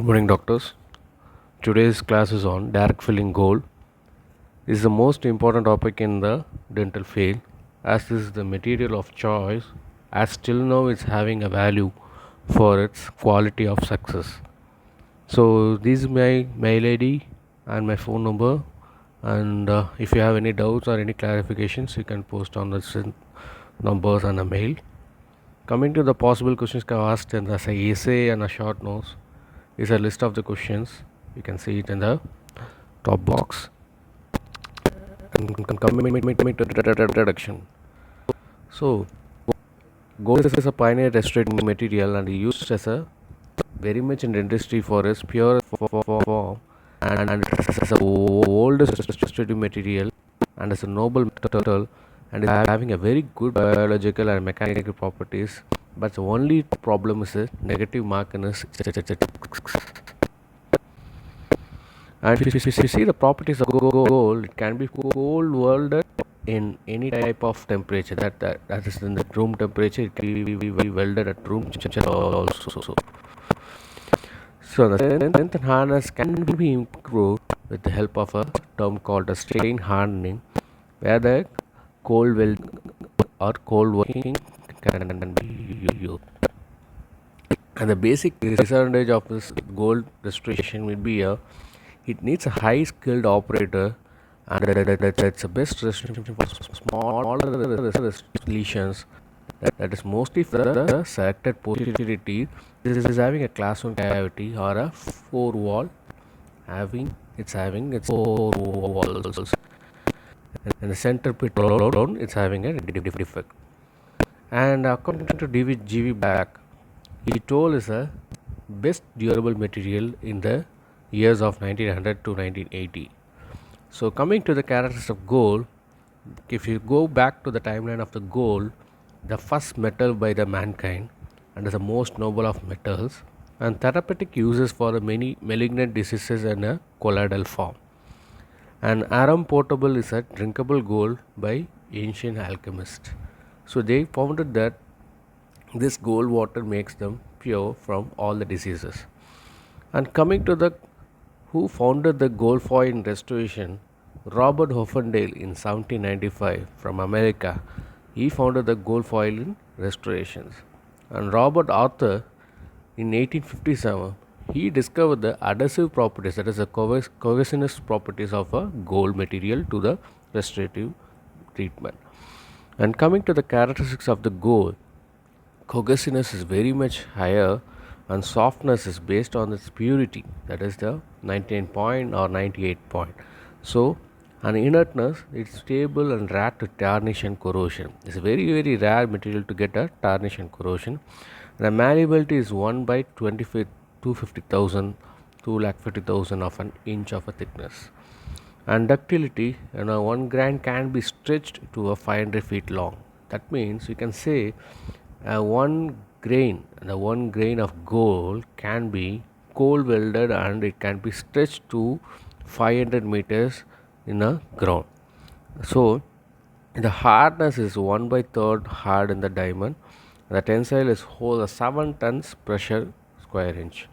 Morning, doctors. Today's class is on direct filling gold. This is the most important topic in the dental field, as this is the material of choice, as till now it's having a value for its quality of success. So this is my mail ID and my phone number, and if you have any doubts or any clarifications, you can post on the numbers and a mail. Coming to the possible questions asked in the essay and a short notes is a list of the questions. You can see it in the top box. And coming to the introduction. So, gold is a pioneer restorative material and used as a very much in dentistry for its pure form and as a oldest restorative material and as a noble metal and is having a very good biological and mechanical properties. But the only problem is a negative mark in its. And if you see the properties of gold, it can be cold welded in any type of temperature. That is in the room temperature. It can be welded at room temperature also. So the strength and hardness can be improved with the help of a term called a strain hardening, where the cold weld or cold working can be used. And the basic disadvantage of this gold restoration will be it needs a high skilled operator, and that's the best restoration for smaller lesions. That is mostly for the selected posterior teeth. This is having a class 1 cavity or a 4 wall, having its four walls, and the center pit down it's having a defect. And according to GV Black, he told is a best durable material in the years of 1900 to 1980. So coming to the characteristics of gold, if you go back to the timeline of the gold, the first metal by the mankind and is the most noble of metals, and therapeutic uses for the many malignant diseases in a colloidal form. And arum potable is a drinkable gold by ancient alchemists. So they found that this gold water makes them pure from all the diseases. And coming to the who founded the gold foil in restoration, Robert Hoffendale in 1795 from America. He founded the gold foil in restorations. And Robert Arthur in 1857 he discovered the adhesive properties, that is the cohesiveness properties of a gold material to the restorative treatment. And coming to the characteristics of the gold, cohesiveness is very much higher and softness is based on its purity, that is the 99 point or 98 point. So an inertness, it's stable and rare to tarnish and corrosion. It's a very rare material to get a tarnish and corrosion. The malleability is 1 by 25 250,000 250,000 of an inch of a thickness. And ductility, 1 gram can be stretched to a 500 feet long. That means you can say one grain of gold can be cold welded and it can be stretched to 500 meters in a ground. So the hardness is 1 by 3rd hard in the diamond. The tensile is whole 7 tons pressure square inch,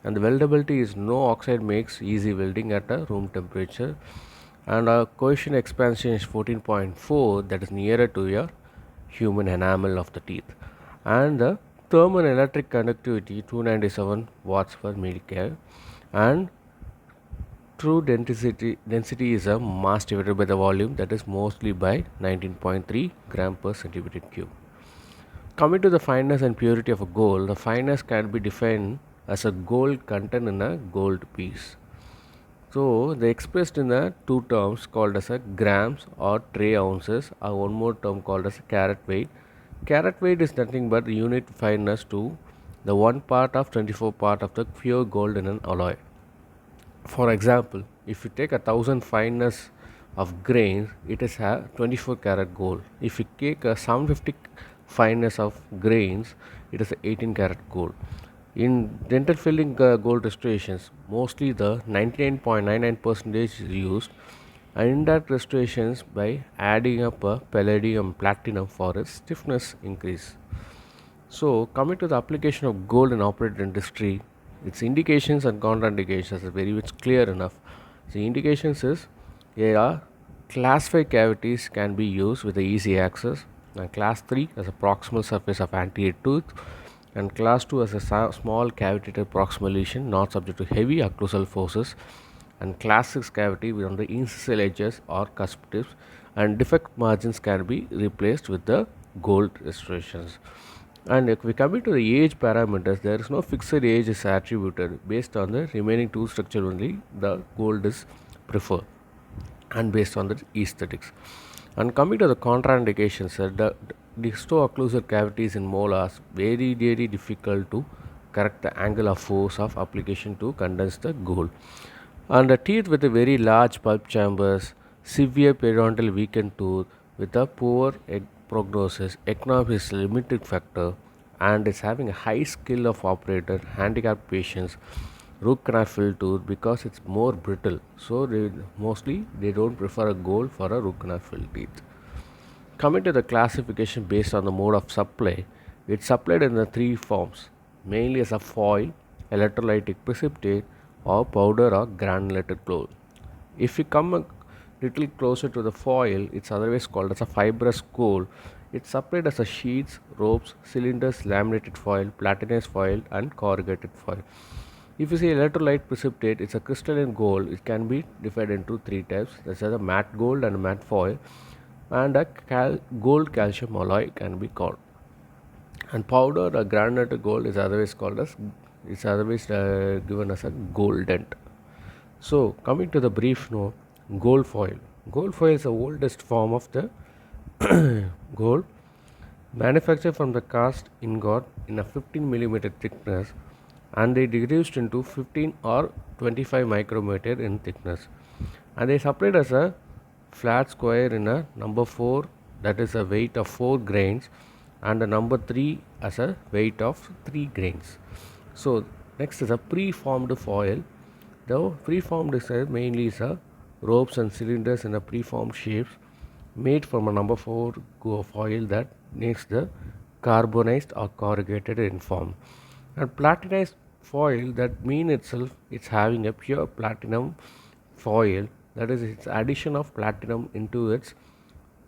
and the weldability is no oxide makes easy welding at a room temperature, and our coefficient expansion is 14.4, that is nearer to your human enamel of the teeth, and the thermal electric conductivity 297 watts per millimeter, and true density is a mass divided by the volume, that is mostly by 19.3 gram per centimeter cube. Coming to the fineness and purity of a gold, the fineness can be defined as a gold content in a gold piece. So they expressed in the two terms called as a grams or tray ounces, or one more term called as a carat weight. Carat weight is nothing but the unit fineness to the 1 part of 24 part of the pure gold in an alloy. For example, if you take 1,000 fineness of grains, it is a 24 karat gold. If you take a 750 fineness of grains, it is 18 karat gold. In dental filling gold restorations, mostly the 99.99% is used, and indirect restorations by adding up a palladium platinum for its stiffness increase. So coming to the application of gold in operated dentistry, Its indications and contraindications are very much clear enough. The indications is there are class 5 cavities can be used with the easy access, and class 3 as a proximal surface of anterior tooth, and class 2 as a small cavitated proximal lesion not subject to heavy occlusal forces, and class 6 cavity on the incisal edges or cusp tips, and defect margins can be replaced with the gold restorations. And if we come into the age parameters, there is no fixed age is attributed. Based on the remaining tooth structure only, the gold is preferred, and based on the aesthetics. And coming to the contraindications, the disto-occlusal cavities in molars very very difficult to correct the angle of force of application to condense the gold. And the teeth with a very large pulp chambers, severe periodontal weakened tooth with a poor prognosis, economic is a limited factor, and is having a high skill of operator, handicapped patients, root canal filled tooth because it's more brittle. So mostly they don't prefer a gold for a root canal filled teeth. Coming to the classification based on the mode of supply, it's supplied in the three forms, mainly as a foil, electrolytic precipitate, or powder or granulated gold. If we come a little closer to the foil, it's otherwise called as a fibrous gold. It's supplied as a sheets, ropes, cylinders, laminated foil, platinized foil, and corrugated foil. If you see electrolyte precipitate, it's a crystalline gold. It can be divided into three types. That's a matte gold and a matte foil, and a gold calcium alloy can be called. And powder or granulated gold is otherwise called as given as a gold dent. So coming to the brief note, gold foil. Gold foil is the oldest form of the gold, manufactured from the cast ingot in a 15 millimeter thickness, and they reduced into 15 or 25 micrometer in thickness, and they supplied as a flat square in a number 4, that is a weight of 4 grains, and a number 3 as a weight of 3 grains. So next is a preformed foil. The preformed is mainly ropes and cylinders in a preformed shapes made from a number 4 foil that makes the carbonized or corrugated in form. And platinized foil, that mean itself it's having a pure platinum foil, that is its addition of platinum into its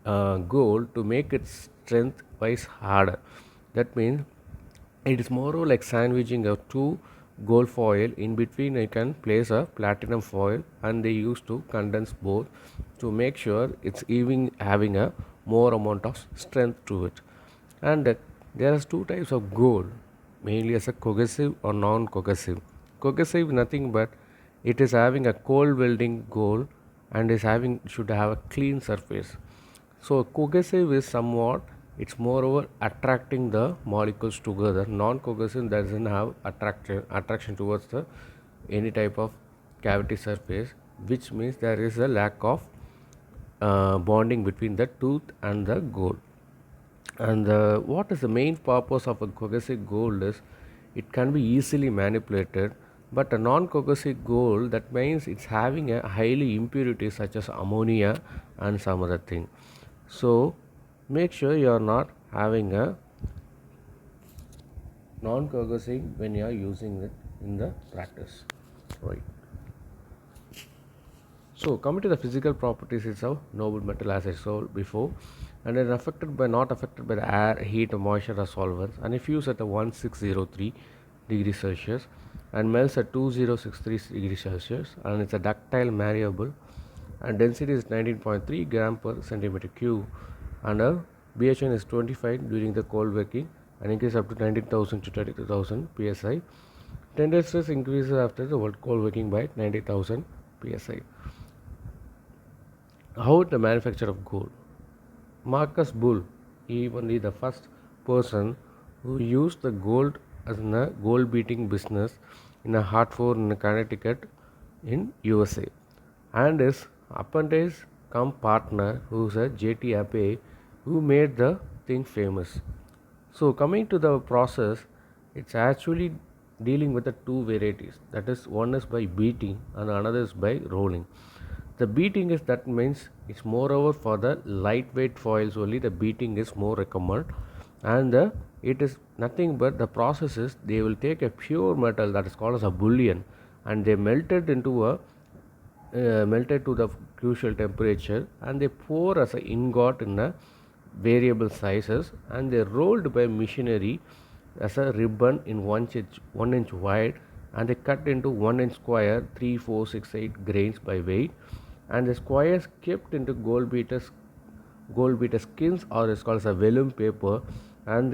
gold to make its strength wise harder. That means it is more like sandwiching a two gold foil. In between you can place a platinum foil, and they used to condense both to make sure it's even having a more amount of strength to it. And there are two types of gold, mainly as a cohesive or non-cohesive. Cohesive nothing but it is having a cold welding gold and is having should have a clean surface. So cohesive is somewhat it's moreover attracting the molecules together. Non-cohesive doesn't have attraction towards the any type of cavity surface, which means there is a lack of bonding between the tooth and the gold. And what is the main purpose of a cohesive gold is it can be easily manipulated, but a non-cohesive gold, that means it's having a highly impurity such as ammonia and some other thing. So make sure you are not having a non-cohesive when you are using it in the practice, right? So coming to the physical properties itself, noble metal as I told before, and it is not affected by the air, heat, moisture or solvents, and if used at a 1603 degrees Celsius and melts at 2063 degrees Celsius, and it's a ductile malleable, and density is 19.3 gram per centimeter cube, and a BHN is 25 during the cold working and increase up to 19,000 to 32,000 psi. Tensile stress increases after the cold working by 90,000 psi. How the manufacture of gold? Marcus Bull, he only the first person who used the gold as in a gold beating business in a Hartford in Connecticut in USA, and his apprentice come partner who's a JT Ape who made the thing famous. So coming to the process, it's actually dealing with the two varieties, that is one is by beating and another is by rolling. The beating is that means it's moreover for the lightweight foils only, the beating is more recommended, and it is nothing but the process is they will take a pure metal that is called as a bullion, and they melted to the crucial temperature, and they pour as an ingot in a variable sizes, and they rolled by machinery as a ribbon in 1 inch wide, and they cut into 1 inch square 3 4 6 8 grains by weight, and the squares kept into gold beater skins, or it's called as a vellum paper, and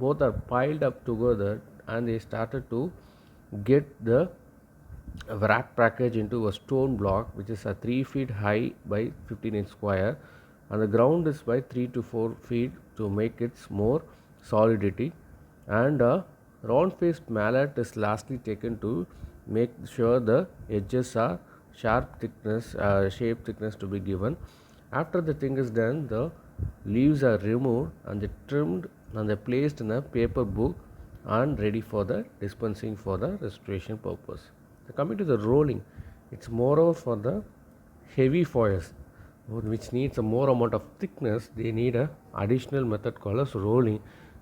both are piled up together, and they started to get the wrap package into a stone block which is a 3 feet high by 15-inch square, and the ground is by 3 to 4 feet to make its more solidity, and a round faced mallet is lastly taken to make sure the edges are sharp thickness shape thickness to be given. After the thing is done, the leaves are removed and they trimmed and they placed in a paper book and ready for the dispensing for the restoration purpose. So coming to the rolling, it's moreover for the heavy foils which needs a more amount of thickness. They need a additional method called as rolling.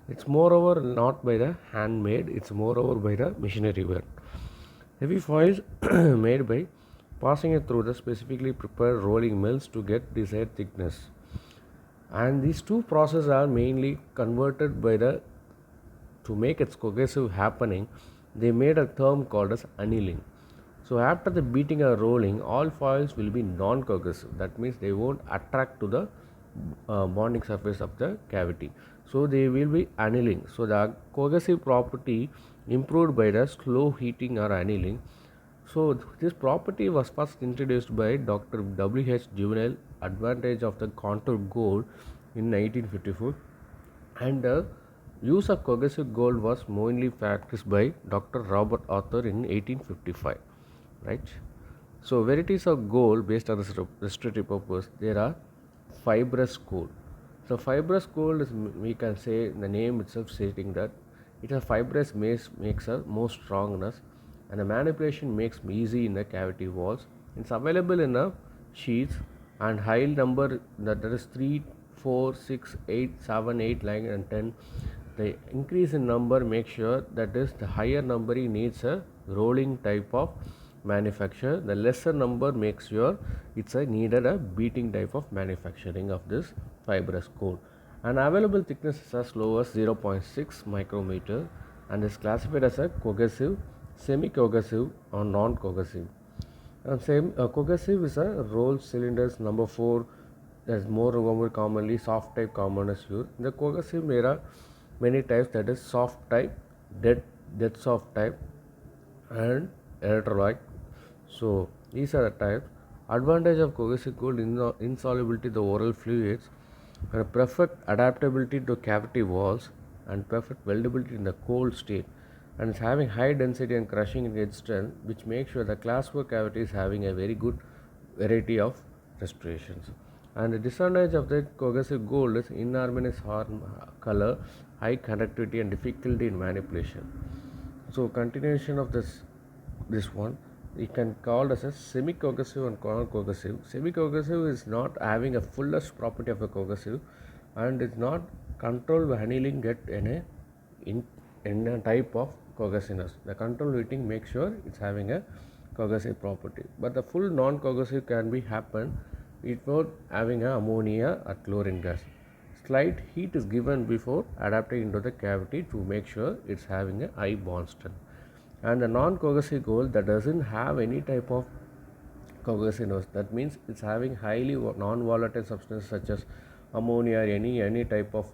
It's moreover not by the handmade, it's moreover by the machinery work. Heavy foils made by passing it through the specifically prepared rolling mills to get desired thickness. And these two processes are mainly converted by the to make its cohesive happening. They made a term called as annealing. So after the beating or rolling, all foils will be non-cohesive. That means they won't attract to the bonding surface of the cavity. So they will be annealing. So the cohesive property improved by the slow heating or annealing. So this property was first introduced by Dr. W. H. Juvenile, advantage of the contour gold in 1954, and the use of cohesive gold was mainly practiced by Dr. Robert Arthur in 1855. Right. So varieties of gold based on this restorative purpose, there are fibrous gold. So fibrous gold is, we can say the name itself stating that it has fibrous makes a more strongness, and the manipulation makes easy in the cavity walls. It's available in a sheets and high number, that is 3 4 6 8 7 8 9 and 10. The increase in number makes sure that is the higher numbering needs a rolling type of manufacture. The lesser number makes sure it's a needed a beating type of manufacturing of this fibrous gold. And available thickness is as low as 0.6 micrometer and is classified as a cohesive, semi-cohesive or non-cohesive. And same cohesive is a rolled cylinders number 4, that's more commonly soft type common is used. The cohesive there are many types, that is soft type, dead soft type, and electrolyte. So these are the types. Advantage of cohesive gold: insolubility the oral fluids, and perfect adaptability to cavity walls, and perfect weldability in the cold state, and it's having high density and crushing in its strength, which makes sure the class 4 cavity is having a very good variety of restorations. And the disadvantage of the cohesive gold is inharmonious color, high conductivity, and difficulty in manipulation. So continuation of this one, we can call as a semi-cohesive and non-cohesive. Semi-cohesive is not having a fullest property of a cohesive, and is not controlled by annealing get in a type of cohesiveness. The control heating makes sure it's having a cohesive property, but the full non-cohesive can be happen without having a ammonia or chlorine gas. Slight heat is given before adapting into the cavity to make sure it's having a high bond strength. And the non-cohesive gold that doesn't have any type of cohesiveness, that means it's having highly non-volatile substances such as ammonia or any type of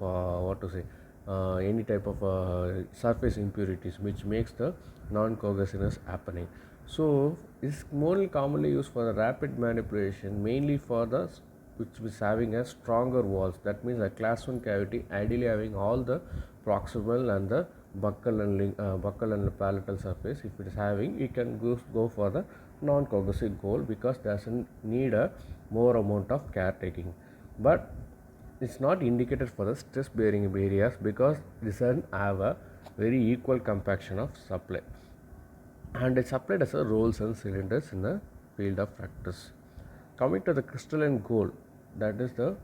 any type of surface impurities, which makes the non-cohesiveness happening. So it's more commonly used for the rapid manipulation, mainly for the which is having a stronger walls. That means a class 1 cavity ideally having all the proximal and the buccal and palatal surface. If it is having, you can go for the non-cohesive gold because doesn't need a more amount of caretaking. But it's not indicated for the stress bearing areas because this doesn't have a very equal compaction of supply, and it's supplied as a rolls and cylinders in the field of practice. Coming to the crystalline gold, that is the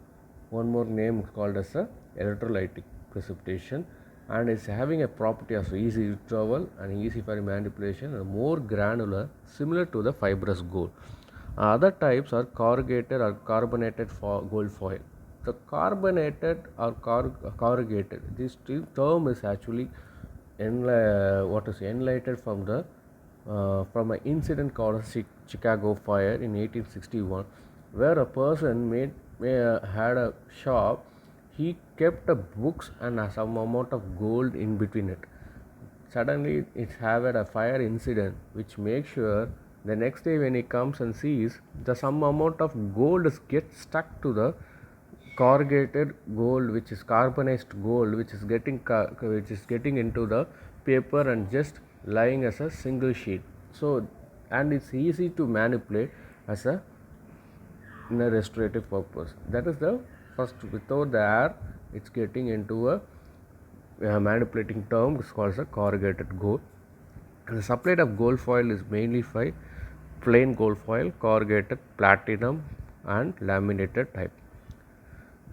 one more name called as a electrolytic precipitation, and is having a property of easy retrieval and easy for manipulation and more granular, similar to the fibrous gold. Other types are corrugated or carbonated gold foil. The carbonated or corrugated, this term is actually enlightened from an incident called Chicago fire in 1861, where a person had a shop. He kept books and some amount of gold in between it. Suddenly, it had a fire incident, which makes sure the next day when he comes and sees, the some amount of gold gets stuck to the corrugated gold, which is carbonized gold, which is getting into the paper and just lying as a single sheet. So, and it's easy to manipulate as a in a restorative purpose. That is the first. Without the air, it's getting into a manipulating term. It's called as a corrugated gold. And the supply of gold foil is mainly for plain gold foil, corrugated, platinum, and laminated type.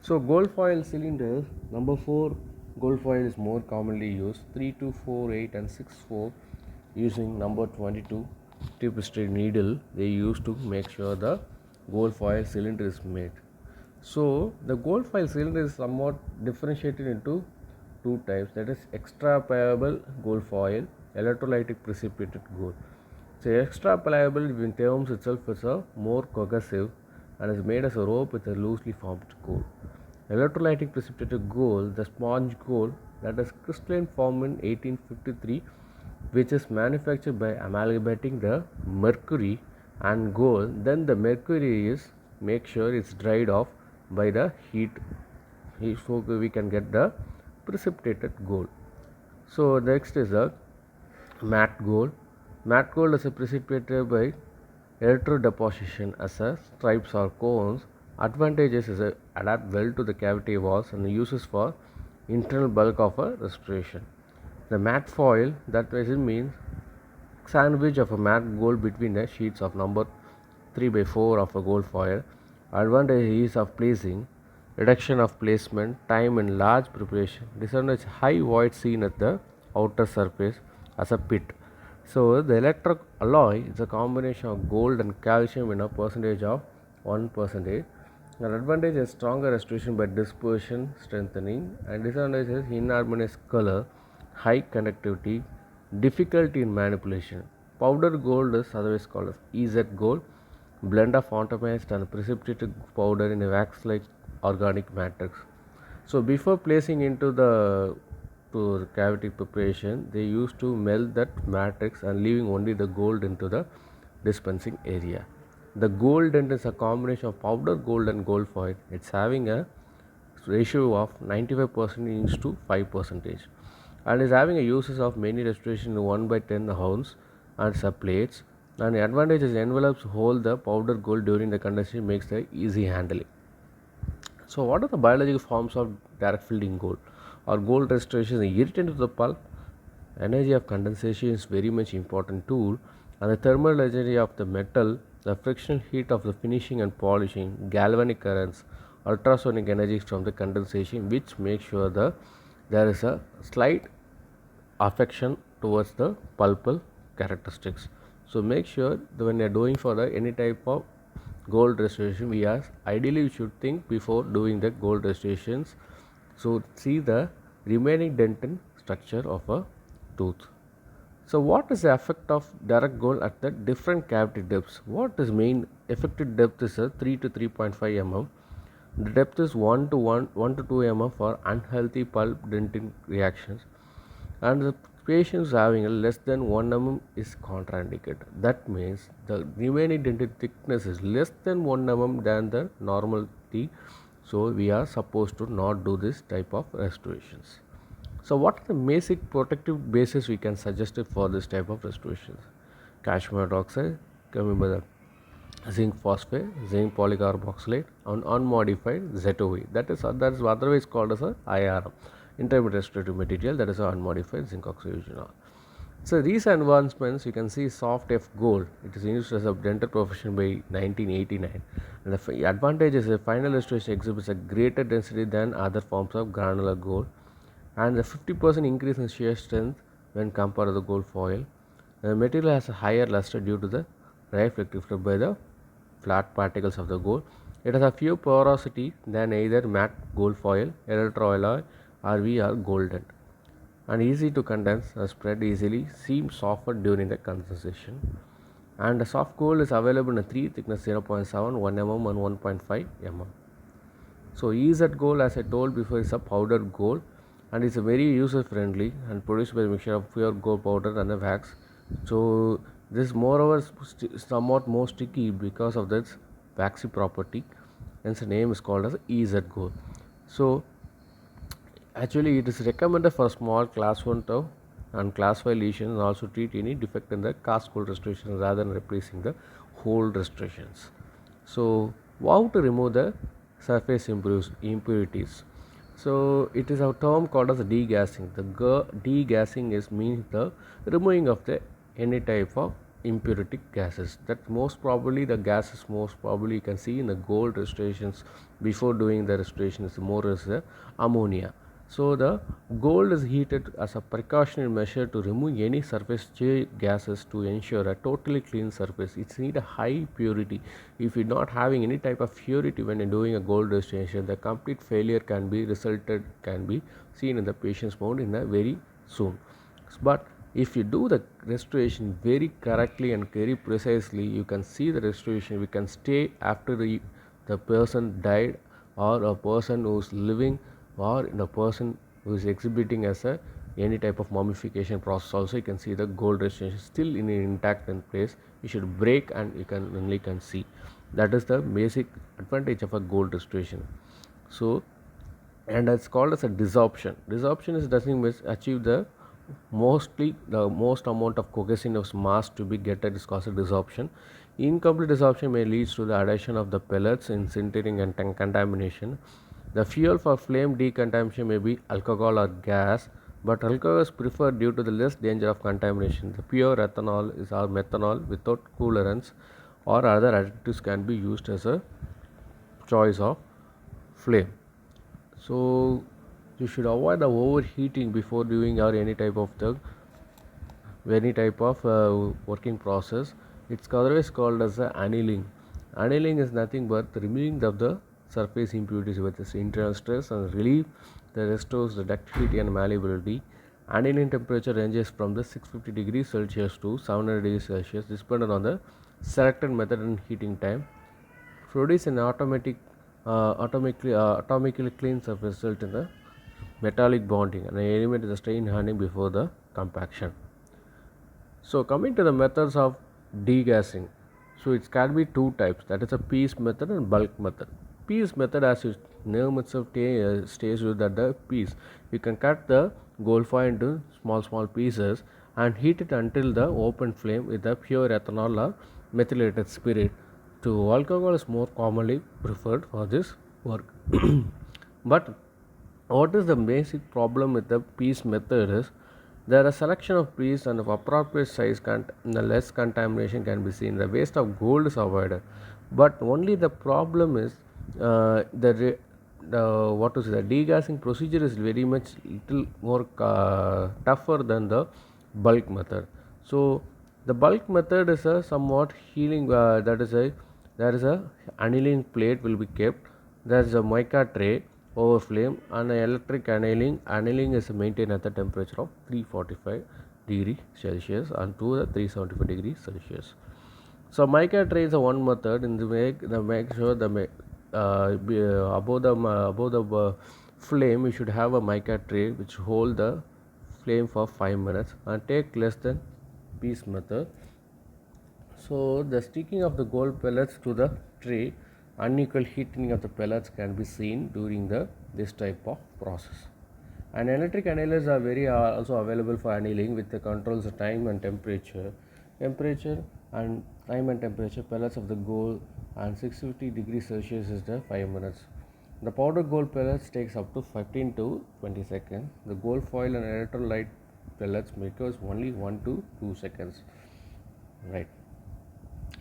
So gold foil cylinders, number 4 gold foil is more commonly used, 3248 and 64 using number 22 tapestry needle they use to make sure the gold foil cylinder is made. So the gold foil cylinder is somewhat differentiated into two types, that is extra pliable gold foil, electrolytic precipitated gold. So extra pliable in terms itself is a more cohesive and is made as a rope with a loosely formed gold. Electrolytic precipitated gold, the sponge gold that is crystalline formed in 1853, which is manufactured by amalgamating the mercury and gold. Then the mercury is make sure it's dried off by the heat, so we can get the precipitated gold. So next is a matte gold. Matte gold is precipitated by electrodeposition as a stripes or cones. Advantages is adapt well to the cavity walls and uses for internal bulk of a restoration. The matte foil, that means sandwich of a matte gold between the sheets of number 3/4 of a gold foil. Advantage ease of placing, reduction of placement, time and large preparation. Disadvantage high void seen at the outer surface as a pit. So the electro alloy is a combination of gold and calcium in a percentage of 1%. The advantage is stronger restoration by dispersion strengthening, and disadvantage is inharmonious color, high conductivity, difficulty in manipulation. Powdered gold is otherwise called as EZ gold, blend of atomized and precipitated powder in a wax-like organic matrix. So before placing into the cavity preparation, they used to melt that matrix and leaving only the gold into the dispensing area. The gold dent is a combination of powdered gold and gold foil. It's having a ratio of 95% to 5%, and is having a uses of many restoration in 1/10 ounce and subplates. And the advantage is envelopes hold the powdered gold during the condensation, makes the easy handling. So what are the biological forms of direct fielding gold or gold restoration? Is irritant to the pulp. Energy of condensation is very much important tool, and the thermal energy of the metal, the frictional heat of the finishing and polishing, galvanic currents, ultrasonic energy from the condensation, which makes sure there is a slight affection towards the pulpal characteristics. So make sure that when you are doing for any type of gold restoration, ideally we should think before doing the gold restorations. So see the remaining dentin structure of a tooth. So what is the effect of direct gold at the different cavity depths? What is main effective depth is a 3 to 3.5 mm. The depth is 1 to 2 mm for unhealthy pulp dentin reactions, and the patients having a less than 1 mm is contraindicated. That means the remaining dentin thickness is less than 1 mm than the normality. So we are supposed to not do this type of restorations. So what are the basic protective bases we can suggest for this type of restorations? Calcium hydroxide, remember the zinc phosphate, zinc polycarboxylate, and unmodified ZOE. That is otherwise called as a IRM, intermediate restorative material, that is a unmodified zinc oxygenol. So these advancements, you can see soft F gold. It is used as a dental profession by 1989. And the advantage is the final restoration exhibits a greater density than other forms of granular gold. and the 50% increase in shear strength when compared to the gold foil. The material has a higher luster due to the reflected by the flat particles of the gold. It has a few porosity than either matte gold foil, electroalloy, or we are golden, and easy to condense, spread easily, seem softer during the condensation. And the soft gold is available in three thickness 0.7, 1 mm and 1.5 mm. So EZ gold, as I told before, is a powdered gold and it's a very user friendly and produced by a mixture of pure gold powder and the wax. So this moreover somewhat more sticky because of its waxy property, hence the name is called as EZ gold. So actually it is recommended for small class 1 to and class 5 lesions and also treat any defect in the cast gold restoration rather than replacing the whole restorations. So how to remove the surface impurities? So it is a term called as degassing. The degassing is means the removing of the any type of impurity gases. That most probably the gases most probably you can see in the gold restorations before doing the restoration is more as the ammonia. So the gold is heated as a precautionary measure to remove any surface gases to ensure a totally clean surface. It's need a high purity. If you're not having any type of purity when you're doing a gold restoration, the complete failure can be seen in the patient's mouth in a very soon. But if you do the restoration very correctly and very precisely, you can see the restoration. We can stay after the person died or a person who's living or in a person who is exhibiting as a any type of mummification process. Also you can see the gold restoration still in intact in place. You should break and you can only can see. That is the basic advantage of a gold restoration. So and it's called as a desorption. Desorption is doesn't mean achieve the most amount of cohesive mass to be getted is called a desorption. Incomplete desorption may lead to the addition of the pellets in sintering and contamination. The fuel for flame decontamination may be alcohol or gas, but alcohol is preferred due to the less danger of contamination. The pure ethanol is or methanol without coolants or other additives can be used as a choice of flame. So you should avoid the overheating before doing or any type of working process. It's otherwise called as annealing. Annealing is nothing but removing of the surface impurities with its internal stress and relief that restores the ductility and malleability. Annealing temperature ranges from the 650 degrees Celsius to 700 degrees Celsius, depending on the selected method and heating time. Produce an atomically clean surface result in the metallic bonding and eliminate the strain handling before the compaction. So coming to the methods of degassing, so it can be two types, that is a piece method and bulk method. Piece method, as its name itself states you that the piece, you can cut the gold foil into small pieces and heat it until the open flame with the pure ethanol or methylated spirit. To alcohol is more commonly preferred for this work. But what is the basic problem with the piece method is there are a selection of pieces and of appropriate size the less contamination can be seen. The waste of gold is avoided, but only the problem is the what to say, the degassing procedure is very much little more tougher than the bulk method. So the bulk method is a somewhat healing. There is a annealing plate will be kept. There is a mica tray over flame and electric annealing. Annealing is maintained at the temperature of 345 degree Celsius and to the 375 degrees Celsius. So mica tray is a one method in the make sure above the flame you should have a mica tray which hold the flame for 5 minutes and take less than piece method. So the sticking of the gold pellets to the tray, unequal heating of the pellets can be seen during this type of process. And electric annealers are also available for annealing with the controls of time and temperature. Temperature and time and temperature pellets of the gold and 650 degrees Celsius is the 5 minutes. The powdered gold pellets takes up to 15 to 20 seconds. The gold foil and electrolyte pellets makes only 1 to 2 seconds. Right.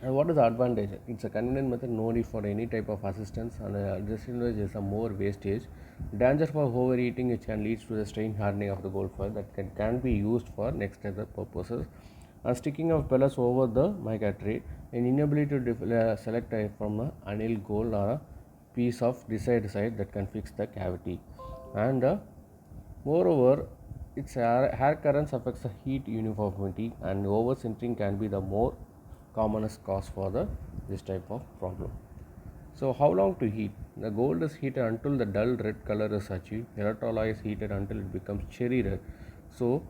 And what is the advantage? It's a convenient method, no need for any type of assistance, and disadvantage is a more wastage. Danger for overeating, which can lead to the strain hardening of the gold foil that can be used for next other purposes. And sticking of pellets over the mica tray, an inability to select from a anneal gold or a piece of desired size that can fix the cavity. And moreover, its hair currents affects the heat uniformity, and oversintering can be the more commonest cause for this type of problem. So how long to heat? The gold is heated until the dull red color is achieved. Electrolyte is heated until it becomes cherry red. So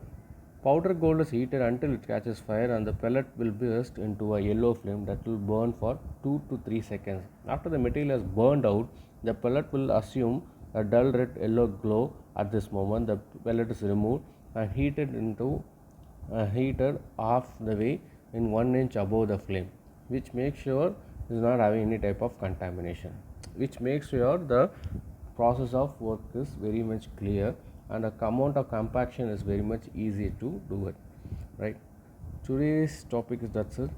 powder gold is heated until it catches fire, and the pellet will burst into a yellow flame that will burn for 2 to 3 seconds. After the material has burned out, the pellet will assume a dull red yellow glow. At this moment, the pellet is removed and heated half the way in 1 inch above the flame, which makes sure it is not having any type of contamination, which makes sure the process of work is very much clear, and the amount of compaction is very much easy to do it, right? Today's topic is that's it.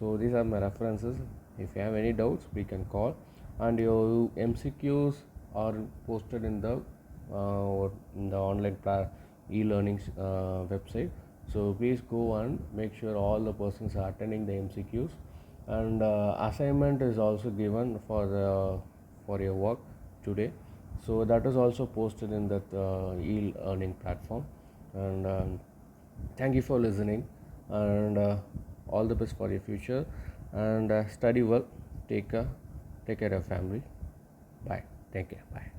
So these are my references. If you have any doubts, we can call, and your MCQs are posted in the online e-learning website. So please go and make sure all the persons are attending the MCQs, and assignment is also given for your work today. So that is also posted in that e-learning platform. And thank you for listening, and all the best for your future, and study well. Take care of family. Bye. Take care. Bye.